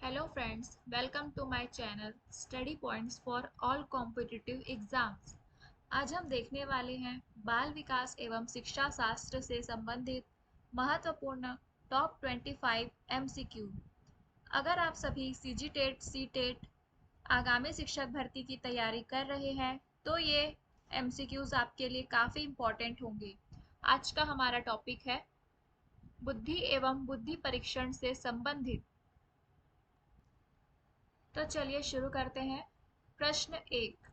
Hello friends, welcome to my channel Study Points for All Competitive Exams। आज हम देखने वाले हैं बाल विकास एवं शिक्षा शास्त्र से संबंधित महत्वपूर्ण टॉप 25 एमसीक्यू। अगर आप सभी सीजी टेट, सी टेट, आगामी शिक्षक भर्ती की तैयारी कर रहे हैं तो ये एमसीक्यूज आपके लिए काफ़ी इम्पोर्टेंट होंगे। आज का हमारा टॉपिक है बुद्धि एवं बुद्धि परीक्षण से संबंधित। तो चलिए शुरू करते हैं। प्रश्न 1,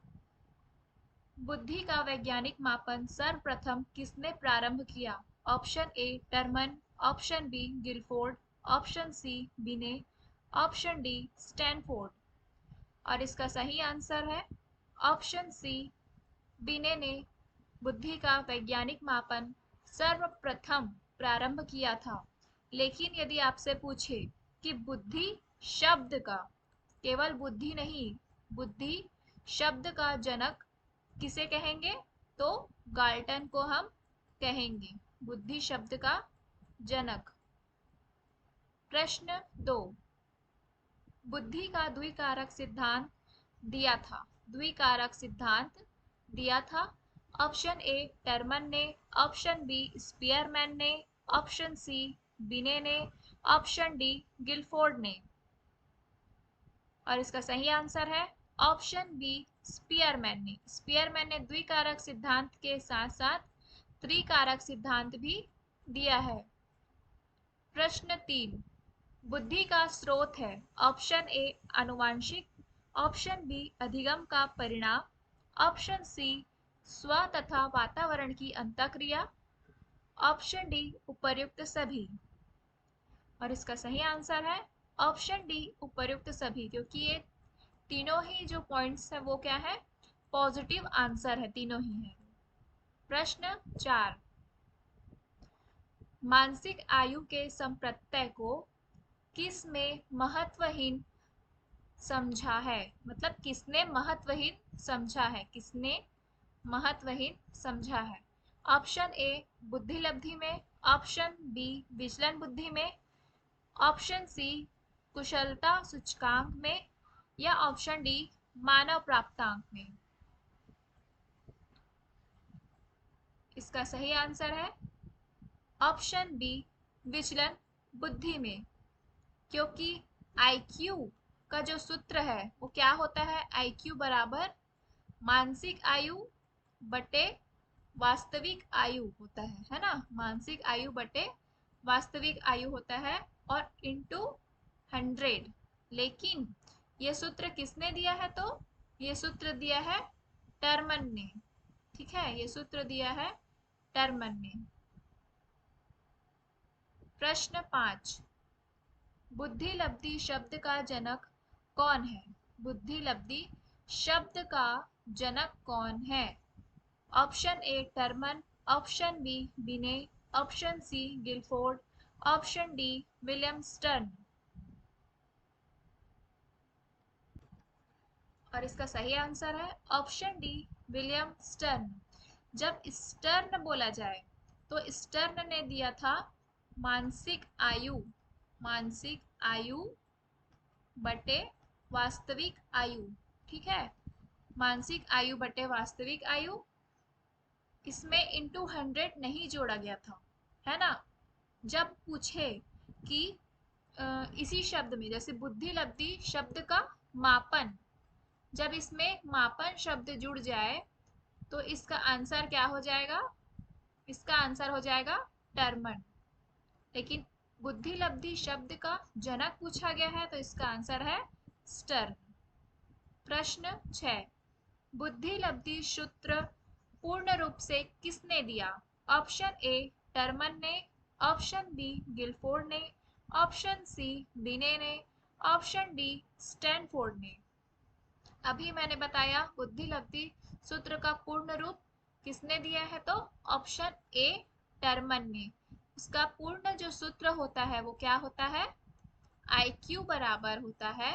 बुद्धि का वैज्ञानिक मापन सर्वप्रथम किसने प्रारंभ किया? Option A Terman, option B Guilford, option C Binet, option D Stanford. और इसका सही आंसर है ऑप्शन सी, बिने ने बुद्धि का वैज्ञानिक मापन सर्वप्रथम प्रारंभ किया था। लेकिन यदि आपसे पूछे कि बुद्धि शब्द का, केवल बुद्धि नहीं, बुद्धि शब्द का जनक किसे कहेंगे, तो गाल्टन को हम कहेंगे बुद्धि शब्द का जनक। प्रश्न 2, बुद्धि का द्विकारक सिद्धांत दिया था। द्विकारक सिद्धांत दिया था। ऑप्शन ए टर्मन ने, ऑप्शन बी स्पीयरमैन ने, ऑप्शन सी बिने ने, ऑप्शन डी गिलफोर्ड ने। और इसका सही आंसर है ऑप्शन बी स्पीयरमैन ने। स्पीयरमैन ने द्विकारक सिद्धांत के साथ साथ त्रिकारक सिद्धांत भी दिया है। प्रश्न 3, बुद्धि का स्रोत है। ऑप्शन ए आनुवांशिक, ऑप्शन बी अधिगम का परिणाम, ऑप्शन सी स्व तथा वातावरण की अंतःक्रिया, ऑप्शन डी उपर्युक्त सभी। और इसका सही आंसर है ऑप्शन डी उपर्युक्त सभी, क्योंकि ये तीनों ही जो पॉइंट्स है वो क्या है, पॉजिटिव आंसर है, तीनों ही है। प्रश्न 4, मानसिक आयु के संप्रत्यय को किस में महत्वहीन समझा है? मतलब किसने महत्वहीन समझा है, किसने महत्वहीन समझा है? ऑप्शन ए बुद्धिलब्धि में, ऑप्शन बी विचलन बुद्धि में, ऑप्शन सी कुशलता सूचकांक में, या ऑप्शन डी मानव प्राप्तांक में। इसका सही आंसर है ऑप्शन बी विचलन बुद्धि में, क्योंकि आईक्यू का जो सूत्र है वो क्या होता है, आईक्यू बराबर मानसिक आयु बटे वास्तविक आयु होता है ना। मानसिक आयु बटे वास्तविक आयु होता है और इंटू 100। लेकिन ये सूत्र किसने दिया है, तो ये सूत्र दिया है टर्मन ने। ठीक है, ये सूत्र दिया है टर्मन ने। प्रश्न 5, बुद्धिलब्धि शब्द का जनक कौन है? बुद्धिलब्धि शब्द का जनक कौन है? Option A Terman, option B Binet, option C Guilford, option D William Stern. और इसका सही आंसर है ऑप्शन डी विलियम स्टर्न। जब स्टर्न बोला जाए तो स्टर्न ने दिया था मानसिक आयु, मानसिक आयु बटे वास्तविक आयु। ठीक है, मानसिक आयु बटे वास्तविक आयु, इसमें इंटू 100 नहीं जोड़ा गया था, है ना। जब पूछे कि इसी शब्द में, जैसे बुद्धिलब्धि शब्द का मापन, जब इसमें मापन शब्द जुड़ जाए तो इसका आंसर क्या हो जाएगा, इसका आंसर हो जाएगा टर्मन। लेकिन बुद्धिलब्धि शब्द का जनक पूछा गया है तो इसका आंसर है स्टर्न। प्रश्न 6, बुद्धिलब्धि सूत्र पूर्ण रूप से किसने दिया? ऑप्शन ए टर्मन ने, ऑप्शन बी गिलफोर्ड ने, ऑप्शन सी बिने ने, ऑप्शन डी स्टैनफोर्ड ने। अभी मैंने बताया बुद्धिलब्धि सूत्र का पूर्ण रूप किसने दिया है, तो ऑप्शन ए टर्मन ने। उसका पूर्ण जो सूत्र होता है वो क्या होता है, आईक्यू बराबर होता है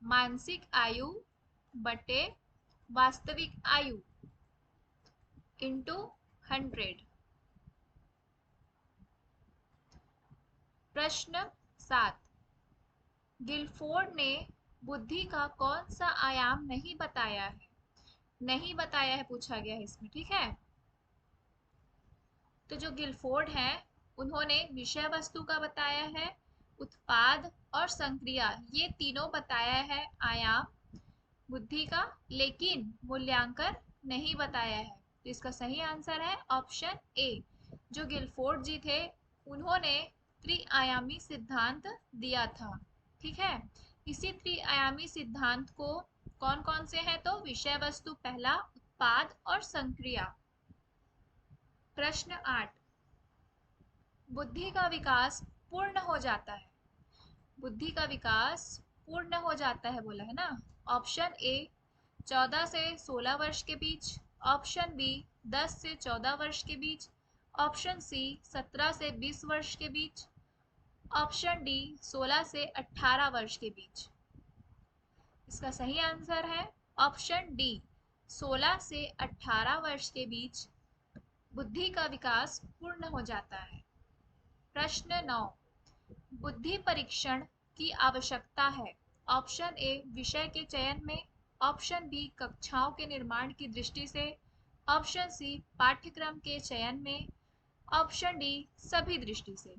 मानसिक आयु बटे वास्तविक आयु इंटू 100। प्रश्न 7, गिलफोर्ड ने बुद्धि का कौन सा आयाम नहीं बताया है? नहीं बताया है पूछा गया है इसमें, ठीक है। तो जो गिलफोर्ड है उन्होंने विषय वस्तु का बताया है, उत्पाद और संक्रिया ये तीनों बताया है आयाम बुद्धि का, लेकिन मूल्यांकन नहीं बताया है। तो इसका सही आंसर है ऑप्शन ए। जो गिलफोर्ड जी थे उन्होंने त्रिआयामी सिद्धांत दिया था, ठीक है। इसी त्रिआयामी सिद्धांत को कौन कौन से हैं? तो विषय वस्तु पहला, उत्पाद और संक्रिया। प्रश्न 8, बुद्धि का विकास पूर्ण हो जाता है। बुद्धि का विकास पूर्ण हो जाता है बोला है ना। ऑप्शन ए 14 से 16 वर्ष के बीच, ऑप्शन बी 10 से 14 वर्ष के बीच, ऑप्शन सी 17 से 20 वर्ष के बीच, ऑप्शन डी 16 से 18 वर्ष के बीच। इसका सही आंसर है ऑप्शन डी 16 से 18 वर्ष के बीच बुद्धि का विकास पूर्ण हो जाता है। प्रश्न 9, बुद्धि परीक्षण की आवश्यकता है। ऑप्शन ए विषय के चयन में, ऑप्शन बी कक्षाओं के निर्माण की दृष्टि से, ऑप्शन सी पाठ्यक्रम के चयन में, ऑप्शन डी सभी दृष्टि से।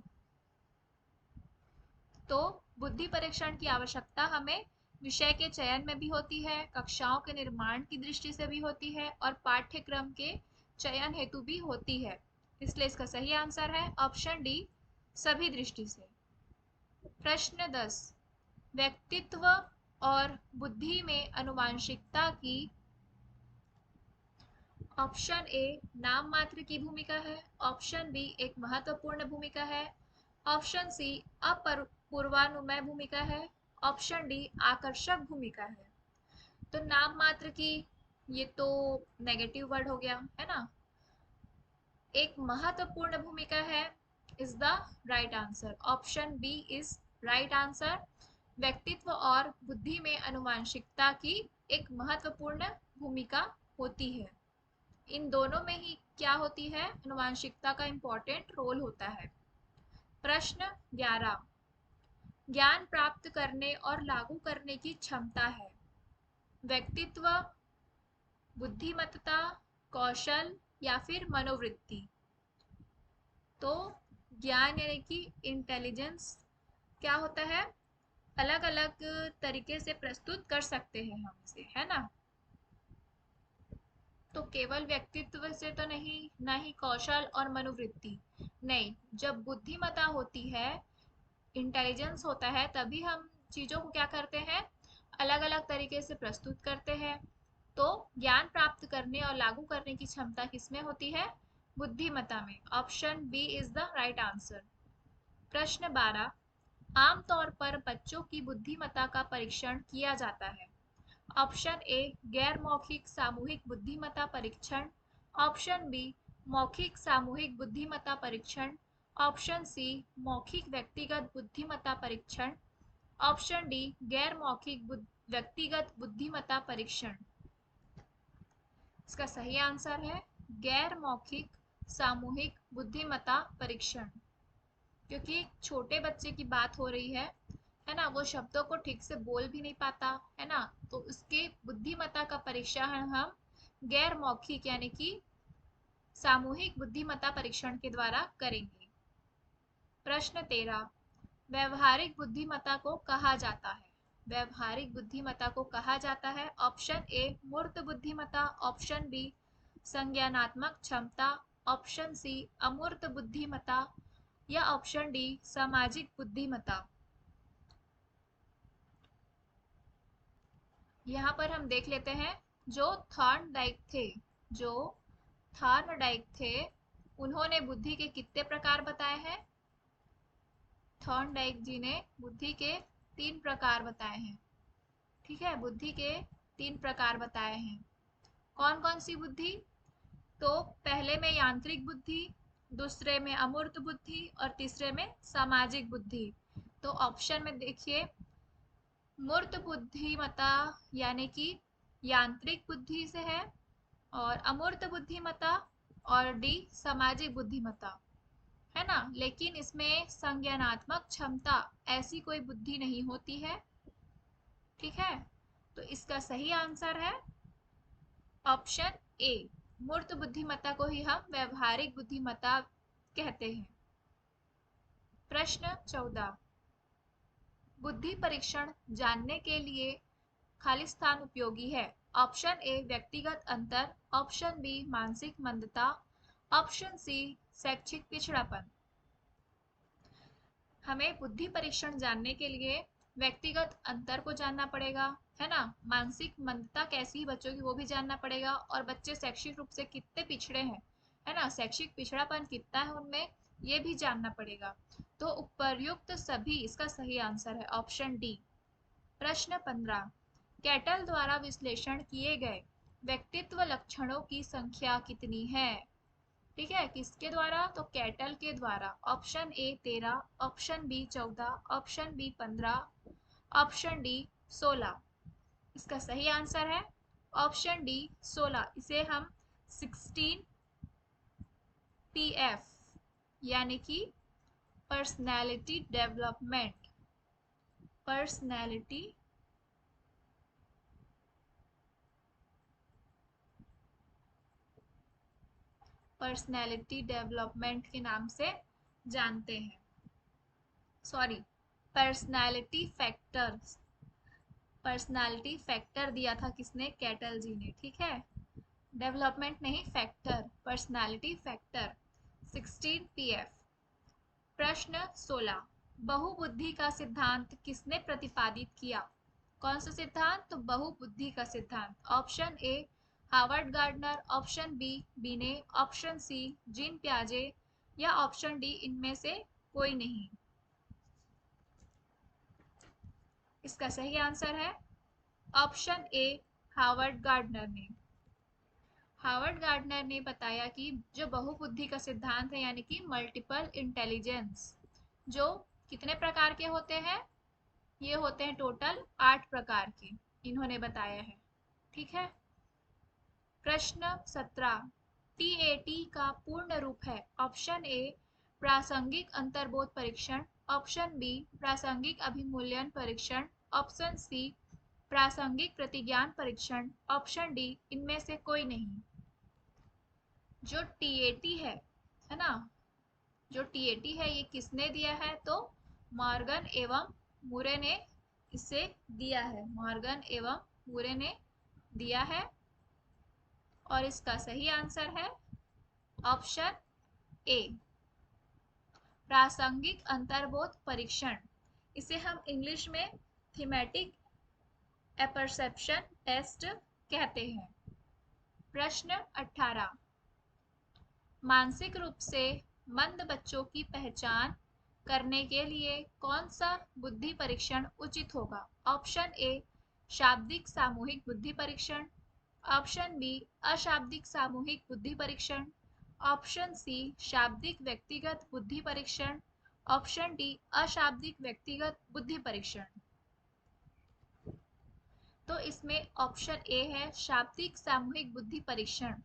तो बुद्धि परीक्षण की आवश्यकता हमें विषय के चयन में भी होती है, कक्षाओं के निर्माण की दृष्टि से भी होती है और पाठ्यक्रम के चयन हेतु भी होती है। इसलिए इसका सही आंसर है ऑप्शन डी सभी दृष्टि से। प्रश्न 10, व्यक्तित्व और बुद्धि में आनुवांशिकता की। ऑप्शन ए नाम मात्र की भूमिका है, ऑप्शन बी एक महत्वपूर्ण भूमिका है, ऑप्शन सी अपूर्वानुमेय भूमिका है, ऑप्शन डी आकर्षक भूमिका है। तो नाम मात्र की ये तो नेगेटिव वर्ड हो गया है ना। एक महत्वपूर्ण भूमिका है is the right answer, option B is right answer. व्यक्तित्व और बुद्धि में आनुवांशिकता की एक महत्वपूर्ण भूमिका होती है। इन दोनों में ही क्या होती है? आनुवांशिकता का इंपॉर्टेंट रोल होता है। प्रश्न 11, ज्ञान प्राप्त करने और लागू करने की क्षमता है। व्यक्तित्व, बुद्धिमत्ता, कौशल या फिर मनोवृत्ति। तो ज्ञान यानी कि इंटेलिजेंस क्या होता है? अलग अलग तरीके से प्रस्तुत कर सकते हैं हम इसे, है ना। तो केवल व्यक्तित्व से तो नहीं, ना ही कौशल और मनोवृत्ति नहीं। जब बुद्धिमत्ता होती है, इंटेलिजेंस होता है, तभी हम चीज़ों को क्या करते हैं? अलग अलग तरीके से प्रस्तुत करते हैं। तो ज्ञान प्राप्त करने और लागू करने की क्षमता किसमें होती है? बुद्धिमत्ता में। Option B is the right answer. प्रश्न 12, आमतौर पर बच्चों की बुद्धिमत्ता का परीक्षण किया जाता है। ऑप्शन ए गैर मौखिक सामूहिक बुद्धिमत्ता परीक्षण, ऑप्शन बी मौखिक सामूहिक बुद्धिमत्ता परीक्षण, ऑप्शन सी मौखिक व्यक्तिगत बुद्धिमत्ता परीक्षण, ऑप्शन डी गैर मौखिक व्यक्तिगत बुद्धिमत्ता परीक्षण। इसका सही आंसर है गैर मौखिक सामूहिक बुद्धिमत्ता परीक्षण। क्योंकि छोटे बच्चे की बात हो रही है ना, वो शब्दों को ठीक से बोल भी नहीं पाता है ना, तो उसके बुद्धिमत्ता का परीक्षण हम गैर मौखिक यानी कि सामूहिक बुद्धिमत्ता परीक्षण के द्वारा करेंगे। प्रश्न 13, व्यवहारिक बुद्धिमत्ता को कहा जाता है। व्यवहारिक बुद्धिमत्ता को कहा जाता है। ऑप्शन ए मूर्त बुद्धिमत्ता, ऑप्शन बी संज्ञानात्मक क्षमता, ऑप्शन सी अमूर्त बुद्धिमत्ता या ऑप्शन डी सामाजिक बुद्धिमत्ता। यहाँ पर हम देख लेते हैं जो थॉर्नडाइक थे, जो थॉर्नडाइक थे उन्होंने बुद्धि के कितने प्रकार बताए हैं? थॉर्नडाइक जी ने बुद्धि के 3 प्रकार बताए हैं, ठीक है। बुद्धि के 3 प्रकार बताए हैं। कौन कौन सी बुद्धि? तो पहले में यांत्रिक बुद्धि, दूसरे में अमूर्त बुद्धि और तीसरे में सामाजिक बुद्धि। तो ऑप्शन में देखिए, मूर्त बुद्धिमत्ता यानी कि यांत्रिक बुद्धि से है, और अमूर्त बुद्धिमत्ता और डी सामाजिक बुद्धिमत्ता, है ना, लेकिन इसमें संज्ञानात्मक क्षमता ऐसी कोई बुद्धि नहीं होती है। ठीक है, तो इसका सही आंसर है ऑप्शन ए। मूर्त बुद्धिमत्ता को ही हम व्यवहारिक बुद्धिमत्ता कहते हैं। प्रश्न 14, बुद्धि परीक्षण जानने के लिए खाली स्थान उपयोगी है। ऑप्शन ए व्यक्तिगत अंतर, ऑप्शन बी मानसिक मंदता, ऑप्शन सी शैक्षिक पिछड़ापन। हमें बुद्धि परीक्षण जानने के लिए व्यक्तिगत अंतर को जानना पड़ेगा, है ना, मानसिक मंदता कैसी है बच्चों की वो भी जानना पड़ेगा, और बच्चे शैक्षिक रूप से कितने पिछड़े हैं, है ना, शैक्षिक पिछड़ापन कितना है उनमें, ये भी जानना पड़ेगा। तो उपर्युक्त सभी इसका सही आंसर है ऑप्शन डी। प्रश्न 15, कैटल द्वारा विश्लेषण किए गए व्यक्तित्व लक्षणों की संख्या कितनी है। ठीक है, किसके द्वारा, तो कैटल के द्वारा। Option A 13, option B 14, option B 15, option D 16। इसका सही आंसर है ऑप्शन डी 16। इसे हम 16 पीएफ यानी कि personality development, personality personality development के नाम से जानते हैं। Sorry, personality factors, personality factor दिया था किसने, कैटल जी ने। ठीक है, डेवलपमेंट नहीं, फैक्टर, पर्सनालिटी फैक्टर 16 पीएफ। प्रश्न 16, बहुबुद्धि का सिद्धांत किसने प्रतिपादित किया। कौन सा सिद्धांत, तो बहुबुद्धि का सिद्धांत। Option A Harvard Gardner, option B Binet, option C Jean प्याजे, या ऑप्शन डी इनमें से कोई नहीं। इसका सही आंसर है ऑप्शन ए हार्वर्ड गार्डनर ने। हार्वर्ड गार्डनर ने बताया कि जो बहुबुद्धि का सिद्धांत है यानी कि मल्टीपल इंटेलिजेंस, जो कितने प्रकार के होते हैं, ये होते हैं टोटल 8 प्रकार के, इन्होंने बताया है। ठीक है, प्रश्न 17, टीएटी का पूर्ण रूप है। ऑप्शन ए प्रासंगिक अंतर्बोध परीक्षण, ऑप्शन बी प्रासंगिक अभिमूल्यन परीक्षण, ऑप्शन सी प्रासंगिक प्रतिज्ञान परीक्षण, ऑप्शन डी इनमें से कोई नहीं। जो टीएटी है ना, जो टीएटी है ये किसने दिया है, तो मॉर्गन एवं मूरे ने इसे दिया है, मॉर्गन एवं मूरे ने दिया है। और इसका सही आंसर है ऑप्शन ए प्रासंगिक अंतर्बोध परीक्षण। इसे हम इंग्लिश में थीमेटिक एपर्सेप्शन टेस्ट कहते हैं। प्रश्न 18, मानसिक रूप से मंद बच्चों की पहचान करने के लिए कौन सा बुद्धि परीक्षण उचित होगा। ऑप्शन ए शाब्दिक सामूहिक बुद्धि परीक्षण, ऑप्शन बी अशाब्दिक सामूहिक बुद्धि परीक्षण, ऑप्शन सी शाब्दिक व्यक्तिगत बुद्धि परीक्षण, ऑप्शन डी अशाब्दिक व्यक्तिगत बुद्धि परीक्षण। तो इसमें ऑप्शन ए है शाब्दिक सामूहिक बुद्धि परीक्षण।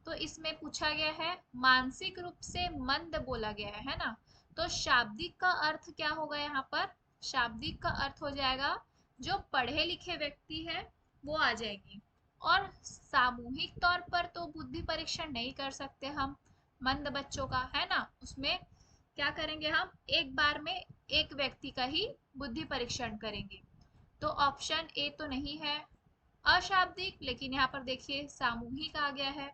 तो इसमें पूछा गया है मानसिक रूप से मंद बोला गया है ना, तो शाब्दिक का अर्थ क्या होगा यहाँ पर, शाब्दिक का अर्थ हो जाएगा जो पढ़े लिखे व्यक्ति है वो आ जाएगी। और सामूहिक तौर पर तो बुद्धि परीक्षण नहीं कर सकते हम मंद बच्चों का, है ना, उसमें क्या करेंगे हम एक बार में एक व्यक्ति का ही बुद्धि परीक्षण करेंगे। तो ऑप्शन ए तो नहीं है अशाब्दिक, लेकिन यहाँ पर देखिए सामूहिक आ गया है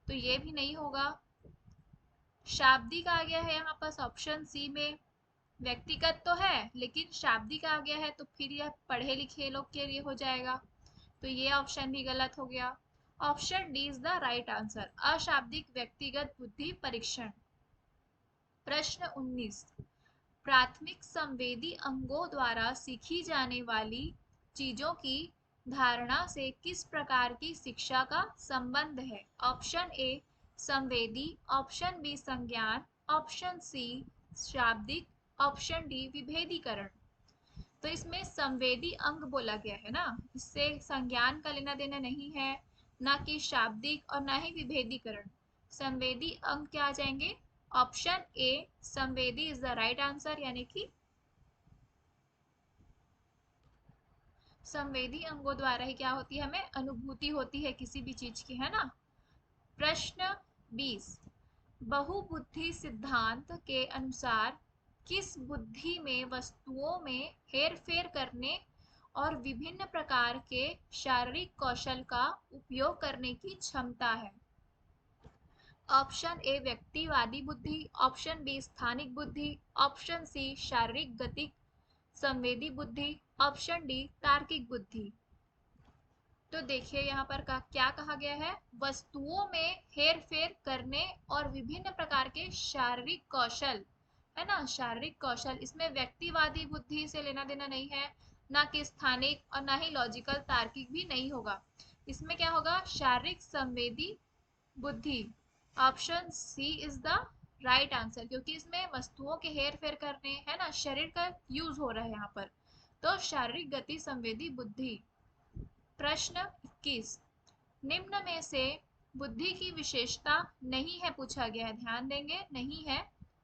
तो ये भी नहीं होगा। शाब्दिक आ गया है यहाँ पर ऑप्शन सी में, व्यक्तिगत तो है लेकिन शाब्दिक आ गया है तो फिर यह पढ़े लिखे लोग के लिए हो जाएगा, तो ये ऑप्शन भी गलत हो गया। Option D is the right answer, अशाब्दिक व्यक्तिगत बुद्धि परीक्षण। प्रश्न 19, प्राथमिक संवेदी अंगों द्वारा सीखी जाने वाली चीजों की धारणा से किस प्रकार की शिक्षा का संबंध है। ऑप्शन ए संवेदी, ऑप्शन बी संज्ञान, ऑप्शन सी शाब्दिक, ऑप्शन डी विभेदीकरण। तो इसमें संवेदी अंग बोला गया है ना, इससे संज्ञान का लेना देना नहीं है, ना कि शाब्दिक और ना ही विभेदीकरण। संवेदी अंग क्या आ जाएंगे, ऑप्शन ए संवेदी इज द राइट आंसर, यानी कि संवेदी अंगों द्वारा ही क्या होती है, हमें अनुभूति होती है किसी भी चीज की, है ना। प्रश्न 20, बहुबुद्धि सिद्धांत के अनुसार किस बुद्धि में वस्तुओं में हेरफेर करने और विभिन्न प्रकार के शारीरिक कौशल का उपयोग करने की क्षमता है? ऑप्शन ए व्यक्तिवादी बुद्धि, ऑप्शन बी स्थानिक बुद्धि, ऑप्शन सी शारीरिक गतिक संवेदी बुद्धि, ऑप्शन डी तार्किक बुद्धि। तो देखिए यहाँ पर क्या कहा गया है, वस्तुओं में हेर फेर करने और विभिन्न प्रकार के शारीरिक कौशल, है ना, शारीरिक कौशल। इसमें व्यक्तिवादी बुद्धि से लेना देना नहीं है, ना कि स्थानिक और ना ही लॉजिकल तार्किक भी नहीं होगा। इसमें क्या होगा, शारीरिक संवेदी बुद्धि। Option C is the right answer, क्योंकि इसमें वस्तुओं के हेर फेर करने, है ना, शरीर का यूज हो रहा है यहाँ पर, तो शारीरिक गति संवेदी बुद्धि। प्रश्न 21, निम्न में से बुद्धि की विशेषता नहीं है पूछा गया है, ध्यान देंगे, नहीं है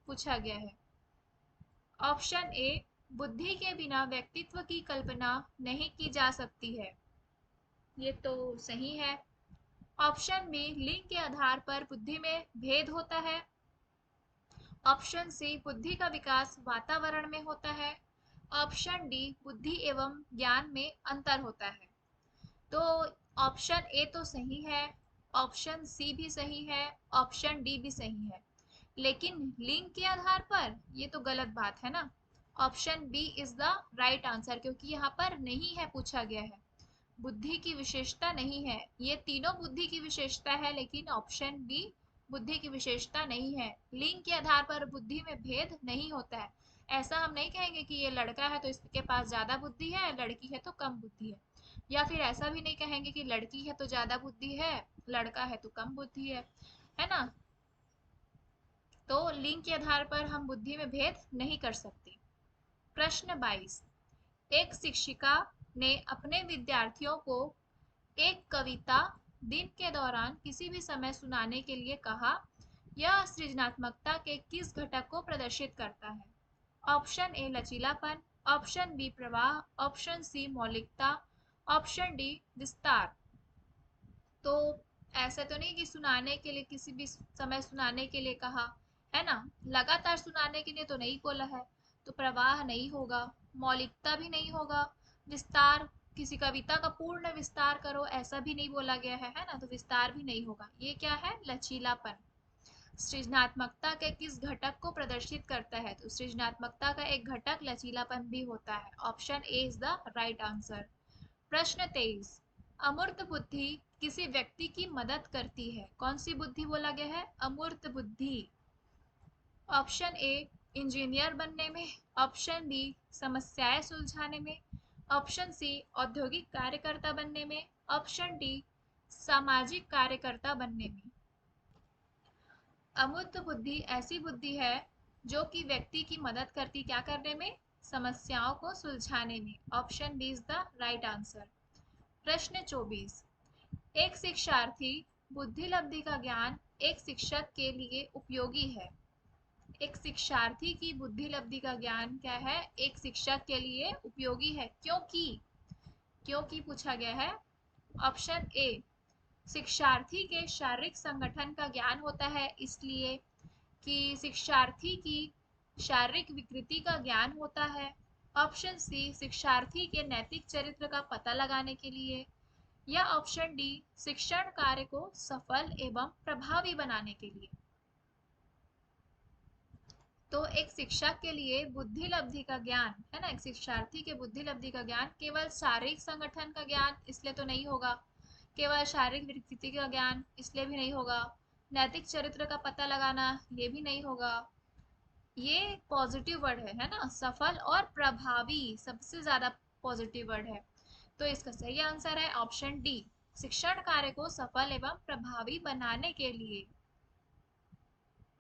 पूछा गया है। ऑप्शन ए बुद्धि के बिना व्यक्तित्व की कल्पना नहीं की जा सकती है, ये तो सही है। ऑप्शन बी लिंग के आधार पर बुद्धि में भेद होता है। ऑप्शन सी बुद्धि का विकास वातावरण में होता है। ऑप्शन डी बुद्धि एवं ज्ञान में अंतर होता है। तो ऑप्शन ए तो सही है, ऑप्शन सी भी सही है, ऑप्शन डी भी सही है, लेकिन लिंग के आधार पर ये तो गलत बात है ना। Option B is the right answer, क्योंकि यहाँ पर नहीं है पूछा गया है, बुद्धि की विशेषता नहीं है। ये तीनों बुद्धि की विशेषता है, लेकिन ऑप्शन बी बुद्धि की विशेषता नहीं है। लिंग के आधार पर बुद्धि में भेद नहीं होता है। ऐसा हम नहीं कहेंगे कि ये लड़का है तो इसके पास ज्यादा बुद्धि है, लड़की है तो कम बुद्धि है, या फिर ऐसा भी नहीं कहेंगे कि लड़की है तो ज्यादा बुद्धि है, लड़का है तो कम बुद्धि है ना। तो लिंग के आधार पर हम बुद्धि में भेद नहीं कर सकते। प्रश्न 22, एक शिक्षिका ने अपने विद्यार्थियों को एक कविता दिन के दौरान किसी भी समय सुनाने के लिए कहा, यह सृजनात्मकता के किस घटक को प्रदर्शित करता है? ऑप्शन ए लचीलापन, ऑप्शन बी प्रवाह, ऑप्शन सी मौलिकता, ऑप्शन डी विस्तार। तो ऐसा तो नहीं कि सुनाने के लिए किसी भी समय सुनाने के लिए कहा, है ना, लगातार सुनाने के लिए तो नहीं बोला है, तो प्रवाह नहीं होगा, मौलिकता भी नहीं होगा, विस्तार, किसी कविता का पूर्ण विस्तार करो ऐसा भी नहीं बोला गया है ना, तो विस्तार भी नहीं होगा। ये क्या है, लचीलापन। सृजनात्मकता के किस घटक को प्रदर्शित करता है, तो सृजनात्मकता का एक घटक लचीलापन भी होता है। Option A is the right answer. प्रश्न 23, अमूर्त बुद्धि किसी व्यक्ति की मदद करती है, कौन सी बुद्धि बोला गया है, अमूर्त बुद्धि। ऑप्शन ए इंजीनियर बनने में, ऑप्शन बी समस्याएं सुलझाने में, ऑप्शन सी औद्योगिक कार्यकर्ता बनने में, ऑप्शन डी सामाजिक कार्यकर्ता बनने में। अमूर्त बुद्धि ऐसी बुद्धि है जो कि व्यक्ति की मदद करती, क्या करने में, समस्याओं को सुलझाने में। Option B is the right answer. प्रश्न 24, एक शिक्षार्थी बुद्धिलब्धि का ज्ञान एक शिक्षक के लिए उपयोगी है। एक शिक्षार्थी की बुद्धिलब्धि का ज्ञान क्या है, एक शिक्षक के लिए उपयोगी है, क्योंकि क्योंकि पूछा गया है। ऑप्शन ए शिक्षार्थी के शारीरिक संगठन का ज्ञान होता है, इसलिए कि शिक्षार्थी की शारीरिक विकृति का ज्ञान होता है। ऑप्शन सी शिक्षार्थी के नैतिक चरित्र का पता लगाने के लिए, या ऑप्शन डी शिक्षण कार्य को सफल एवं प्रभावी बनाने के लिए। तो एक शिक्षक के लिए बुद्धि लब्धि का ज्ञान, है ना, एक शिक्षार्थी के बुद्धि लब्धि का ज्ञान केवल शारीरिक संगठन का ज्ञान इसलिए तो नहीं होगा, केवल शारीरिक विकृति का ज्ञान इसलिए भी नहीं होगा, नैतिक चरित्र का पता लगाना ये भी नहीं होगा। ये पॉजिटिव वर्ड है ना, सफल और प्रभावी सबसे ज्यादा पॉजिटिव वर्ड है, तो इसका सही आंसर है ऑप्शन डी, शिक्षण कार्य को सफल एवं प्रभावी बनाने के लिए।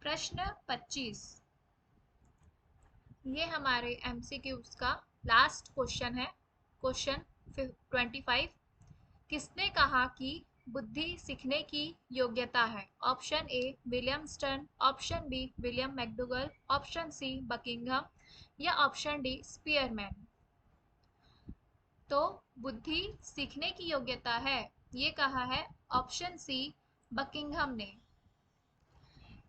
प्रश्न 25, ये हमारे एमसीक्यूज का लास्ट क्वेश्चन है, क्वेश्चन 25, किसने कहा कि बुद्धि सीखने की योग्यता है? Option A William Stern, option B William McDougall, option C Buckingham या ऑप्शन डी स्पीयरमैन। तो बुद्धि सीखने की योग्यता है, ये कहा है ऑप्शन सी बकिंघम ने।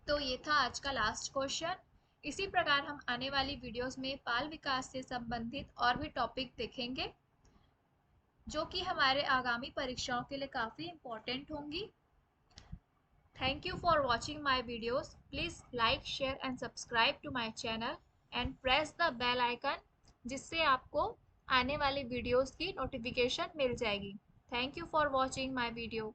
तो ये था आज का लास्ट क्वेश्चन। इसी प्रकार हम आने वाली वीडियोस में बाल विकास से संबंधित और भी टॉपिक देखेंगे जो कि हमारे आगामी परीक्षाओं के लिए काफ़ी इम्पोर्टेंट होंगी। Thank you for watching my videos. Please like, share and subscribe to my channel and press the bell icon जिससे आपको आने वाली वीडियोस की नोटिफिकेशन मिल जाएगी। Thank you for watching my video.